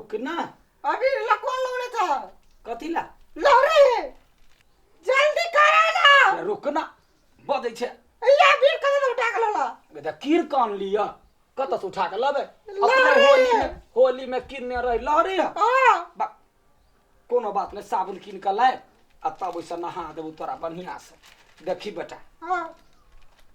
रुकना अभी कौन लौड़े था कथी ला लौड़े जल्दी करा ना रुकना बदै छे या बीर कदम उठा के लला बेटा कीर कान लिया कत से उठा के लबे अपने होली में किन्ने रही लहरी है हां कोनो बात नहीं साबुन किन के लाए आ तब ओइसे नहा देबू तोरा बढ़िया से देखी बेटा हां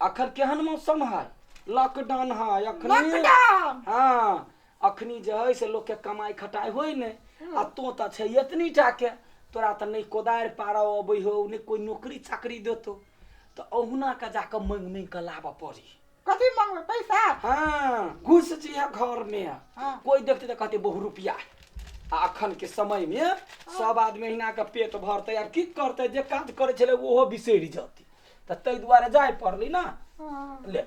अखन केहन मौसम है लॉकडाउन है अखनी लॉकडाउन हाँ अखनी जे है से लोग के कमाई खटाई होई ने आ तो त छै इतनी टा के तोरा त नहीं कोदार पारा अबै हो नहीं कोई नौकरी चाकरी देतो तो ओहुना का जाके मंग के लाबा पड़ी कथी मांगबे पैसा हाँ घुस जिया घर में हाँ। कोई देखते तो कहते बहु रुपया आ अखन के समय में सब आदमी महीना के पेट भरते यार की करते जे काज करे छले ओहो बिसरि जती त तै दुआरे जाय पड़ली ना ले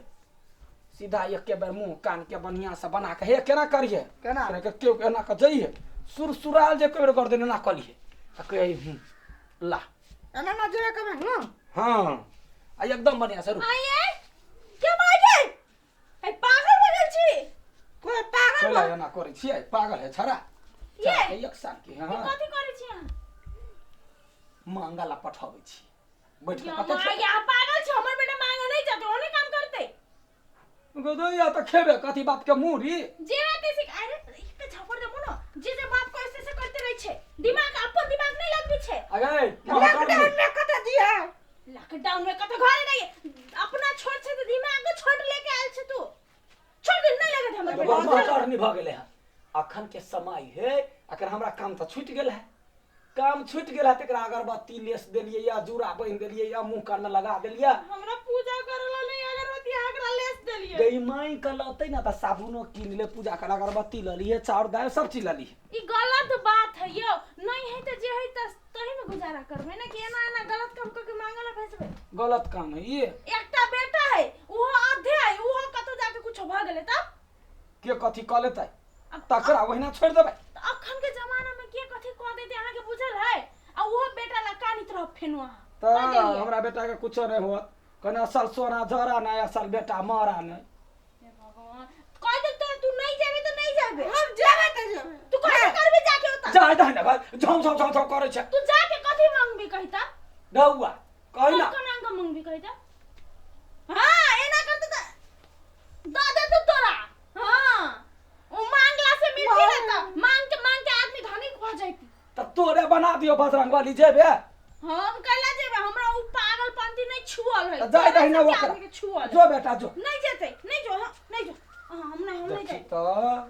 सीधा एक बेर मुंह कान के बढ़िया से बना के हे केना करिए केना के केओ केना के जइए सुरसुराल जे कर कर देने ना कलिए त कहे ला एना ना जे कबे हां आ एकदम बढ़िया से आये क्या बाजे ए पागल बगल छी कोई पागल चला एना करे छियै पागल है छरा ये एक साल के हां कथी करे छी अहाँ मांगा ला पठाबै छी बैठ के या कते मां या पागल छी हमर बेटा मांगे नहीं जाते ओने काम करते गदोया त खेबे कथी बात के मुरी जे बात ऐसे अरे इतना झपड़ दे मोनो जे बाप को ऐसे करते रही छे दिमाग अपन दिमाग नहीं लगबी छे अगे लॉकडाउन में कत दिया लॉकडाउन में कत घरे नहीं अपना छोड़ छे तो दिमाग को छोड़ लेके आयल छे तू छोड़ दिन नहीं लगे हमर बेटा मास्टर नहीं भ गेले है अखन के समय है अगर हमरा काम त छूट गेल है काम छूट गेल है तकरा अगरबत्ती लेस देलिए या जूरा बांध देलिए या मुंह कान में लगा देलिए हमरा पूजा करला नहीं अगरबत्ती आगरा लेस देलिए गई माई कलते ना त साबुनो किन ले पूजा कर अगरबत्ती ल लिए चाउर दाल सब चीज ल लिए ई गलत बात है यो नहीं है तो जे है तही में गुजारा करबे ना कि एना एना गलत काम करके मांगला भेजबे गलत काम है ये एकटा बेटा है वो आधे है वो कतो जाके कुछ भ गेले तब के कथी क लेतै तकरा ओहिना छोड़ देबै अखन के जमाना में के कथी क देते अहाँ के बुझल है आ वो बेटा ला कानी तरफ फेनुआ त हमरा बेटा के कुछो नहीं हुआ कने असल सोना जरा ना असल बेटा मारा नहीं हे भगवान कह दे तू नहीं जाबे तो नहीं जाबे हम जेबे त जेबे तू कथी करबे जाके होता जा दे ना भाई झम झम झम झम करे छै तू जाके कथी मांगबी कहिता डौआ कहि ना कोन अंग मांगबी कहिता हां एना करते त दादा तो तोरा हां ओ मांगला से मिलती रहता मांग के आदमी धनिक भ जाती त तोरे बना दियो बजरंगबली जेबे हम कैला जेबे हमरा उ पागलपंती नहीं छुअल है जाय दही ना ओकरा छुअल जो बेटा जो नहीं जेते नहीं जो नहीं जो हम नहीं जाए तो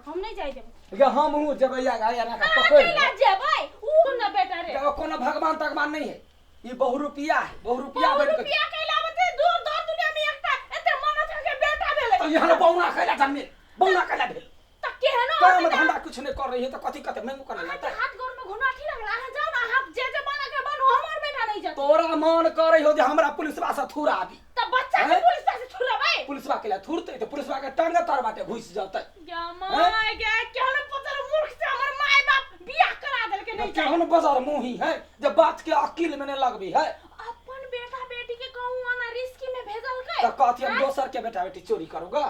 हम नहीं जाए देबे ये हम हूं जेबे या गाय ना का पकड़ पकड़ ले जेबे उ न बेटा रे के कोनो भगवान तगवान नहीं है ये बहु रुपया है बहु रुपया बन के रुपया कैला बते दूर दूर दुनिया में एकटा एते मनोज के बेटा भेले तो यहाँ बौना कैला जन्मे बौना कैला भेल त केहनो काम धंधा कुछ नहीं कर रही है तो कथी कते मेंगू कर लेता हाथ गोर में घुना ठीक लगला है जाओ ना हाथ जे जे बना के बनो हमर बेटा नहीं जाते तोरा मन करे हो जे हमरा पुलिसवा से थुरा दी त बच्चा के पुलिस से छुड़ाबे पुलिसवा के ला थुरते तो पुलिसवा के टांगे तर बाटे घुस जाते क्या माय के केहनो पतर मूर्ख से हमर माय बाप बियाह करा देल के नहीं केहन बाजार मुही है जब बात के अकील में नहीं लगबी है अपन बेटा बेटी के कहूं ना रिस्क में भेजल के तो कहती हम दोसर के बेटा बेटी चोरी करूंगा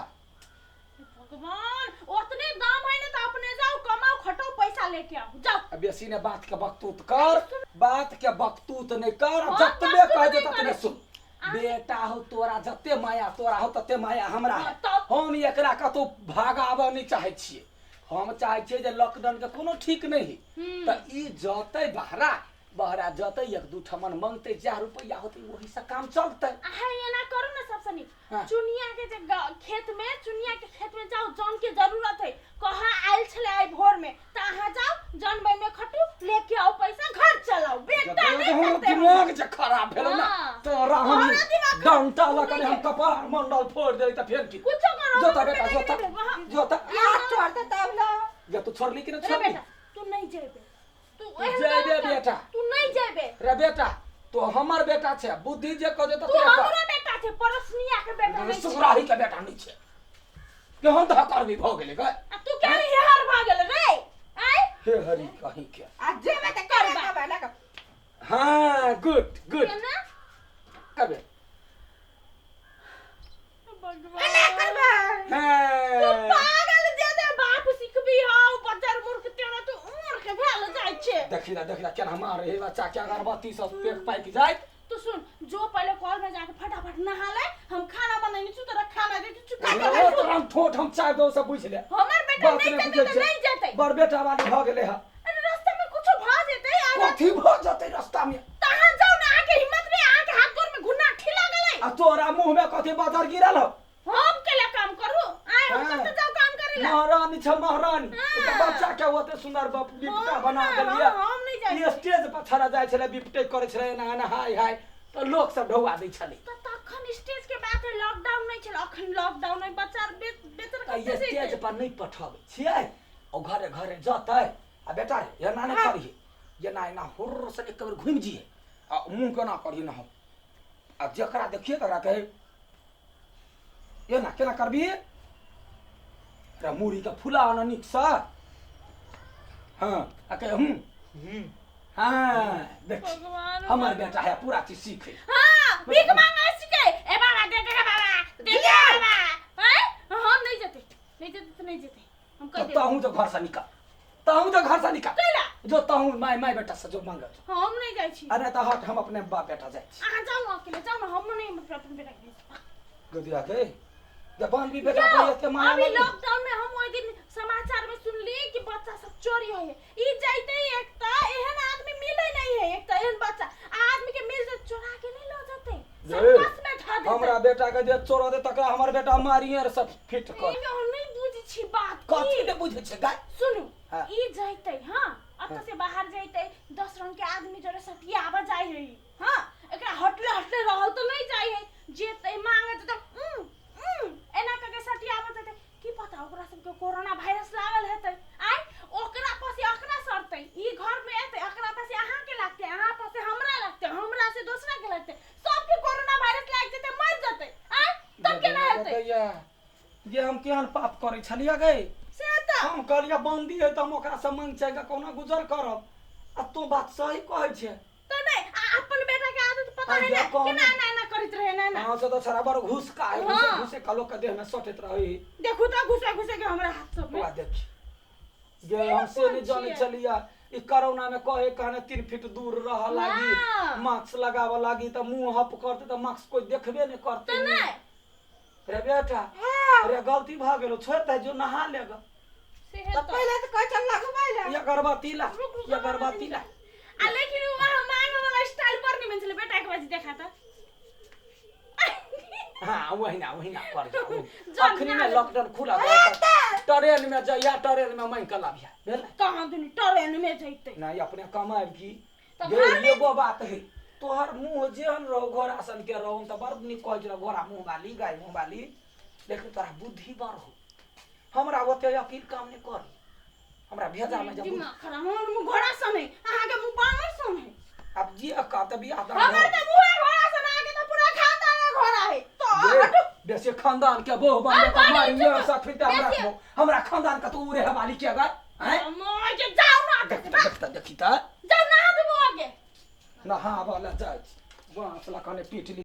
भगवान उतने दाम है ना तो अपने जाओ कमाओ खटाओ पैसा लेके आओ जाओ अब बेसी ने बात के बकतूत कर बात के बकतूत नहीं कर हाँ, जतबे बकतूत कह दे नहीं ततबे करे। सुन बेटा हो तोरा जते माया तोरा हो तते माया हमरा है तब हम एकरा कतो भागाबे नहीं चाहे छिए हम चाहे छिए जे लॉकडाउन के कोनो ठीक नहीं त ई जते बहरा जते एक दू ठमन मांगते 4 रुपया होते वही से काम चलते है ये ना करो ना सबसे नी हाँ। चुनिया के खेत में जाओ जौन के जरूरत है कहां आइल छले आई भोर में तहां जाओ जनबे में खटू लेके आओ पैसा घर चलाओ बेटा नहीं करते दिमाग जे खराब भेल ना हाँ। तोरा हम डंटा लगा हम कपार मंडल फोड़ दे त फेर की कुछ करो जोता बेटा जोता हाथ छोड़ते तब ला या तू छोड़ली कि ना रे छोड़ली बेटा तू नहीं जेबे तू जेबे बेटा तू नहीं जेबे रे बेटा तो हमर बेटा छे बुद्धि जे कह दे त तू हमरा बेटा छे परसनिया के बेटा नहीं सुराही के बेटा नहीं छे केहन ध करबी भ गेले ग तू क्या हेहर भागल रे आई हे हरि कहीं के आ जेबे त करबा बना का हां गुड केना करबे अने करबा तू हां पागल जे दे बाप सिखबी हाउ बच्चा मूर्ख तेरा तू देखी क्या हमारे हे बच्चा क्या अगरबत्ती सब पेट पाइक जाए तू सुन जो पहले कॉल में जाके फटाफट नहा ले हम खाना बनानी छु तेरा खाना दे छु का ओ तो हम ठोठ हम चाय दो सब बुझ ले हमर बेटा नहीं जाते तो नहीं जाते बड़ बेटा वाली भ गेले ह अरे रास्ता में कुछ भ जेते यार कथी भ जते रास्ता में तहां जाओ ना आके हिम्मत में आके हाथ गोर में घुन्ना ठिला गेलै आ तोरा मुंह में कथी बादर गिरल हो हम केला काम करू आय हम कत जाओ काम करेला महारानी छ महारानी तो बच्चा के होते सुंदर बिपटा बना देलिए हम नहीं जाए ये स्टेज पर छड़ा जाय छले बिपटे करे छले ना हाय हाय तो लोग सब ढौआ दै छले तो तखन स्टेज के बात है लॉकडाउन नहीं छल अखन लॉकडाउन है बच्चा बेतर तो ये स्टेज पर नहीं पठावे छियै ओ घरे घरे जतै आ बेटा रे ये ना नहीं करिए ये ना हुर से एक बार घुम जिए आ मुंह केना करिए ना हम आ जकरा देखिए तकरा कहे ये ना केना करबी रे मुड़ी के फुला न निक सा हां आ कहे हां देख भगवान हमर बेटा है पूरा चीज सीखे हां भीख मांगे सीखे ए बाबा दे बाबा दे बाबा हैं हम नहीं जाते तो नहीं जाते हम कह दे ताहू तो घर से निकल ताहू तो घर से निकल कैला जो ताहू माय बेटा से जो मांगे हम नहीं जाई छी अरे तो हट हम अपने बाप बेटा जाय छी आ जाओ अकेले जाओ ना हम नहीं मतलब अपन बेटा के गदिया के जबान भी बेटा को के माया अभी लगी लॉकडाउन में हम ओइ दिन समाचार में सुनली कि बच्चा सब चोरी होय ई जाइते एकता एहन आदमी मिले नहीं है एकता एहन बच्चा आदमी के मिल जे चोरा के नहीं लो जाते सब में धा देते हमरा बेटा के जे चोरा दे तकरा हमर बेटा मारिए रे सब फिट कर हम नहीं बुझी छी बात कथी ने बुझे छे गाय सुनु हाँ। ई जाइते हां अत से बाहर जाइते 10 रंग के आदमी जोरे सटिया आवा जाय है हां एकरा हटले रहल तो नहीं जाय है जेते मांगे तो एना के सटिया आवा की पता ओकरा सबके कोरोना वायरस लागल हेतै आइ ओकरा पासे अकरा सरतै ई घर में एतै अकरा पासे अहाँ के लागतै अहाँ पासे हमरा लागतै हमरा से दूसरा के लागतै सबके कोरोना वायरस लाग जेतै मर जेतै आइ तब केना हेतै ये हम केहन पाप करे छलिया गए से त हम कहलिया बंदी है त हम ओकरा से मांग चाहे कोना गुजर करब आ तू बात सही कहै छे तो नहीं अपन बेटा के आदत पता है ना कि ना करित रहे ना हां से तो छरा बार घुस का है हाँ। घुसे कालो के देह में सटत रही देखो तो घुसे के हमरा हाथ सब में हुआ देख ये हमसे नहीं जाने चलिया ई कोरोना में कहे कहने 3 फीट दूर रह लागी हाँ। मास्क लगाव लागी त मुंह हप करते त मास्क कोई देखबे नहीं करते तो नहीं रे बेटा अरे गलती भ गेलो छोड़ दे जो नहा लेगा से तो पहले तो कह चल लगवाइला ये अगरबत्ती ला ये अगरबत्ती ला आ लेकिन वहां मांगे वाला स्टाइल पर नहीं मिलले बेटा के बाजी देखा था हां वही ना कर जाओ जान अखनी ना में ले। लॉकडाउन खुला ट्रेन में जाइया ट्रेन में मैं कला बिया भेल कहां दुनी ट्रेन में जइते नहीं अपने कमाए की तो ये घर में- एगो बात है तोहर मुंह जेहन रहो घोड़ा सन के रहो त बड़ नी कहै छ घोड़ा मुंह वाली गाय मुंह वाली लेकिन तोरा बुद्धि बड़ हो हमरा ओते अकील काम नहीं कर हमरा भेजा में जब दिमाग खराब हमर मुंह घोड़ा सन है अहाँ के मुंह बानर सन है अब जी का त बियाह हमर तो मुंह घोड़ा सन आगे तो पूरा खानदान घोड़ा है तो हटो बेसे खानदान के बहु बन अब के बड़ी मारी ये चुप। सब फिट हमरा खानदान का तू रे वाली के अगर हैं मोय के जाओ ना देखी त जाओ ना तो आगे नहा वाला जाय बांस ला कने पीट ली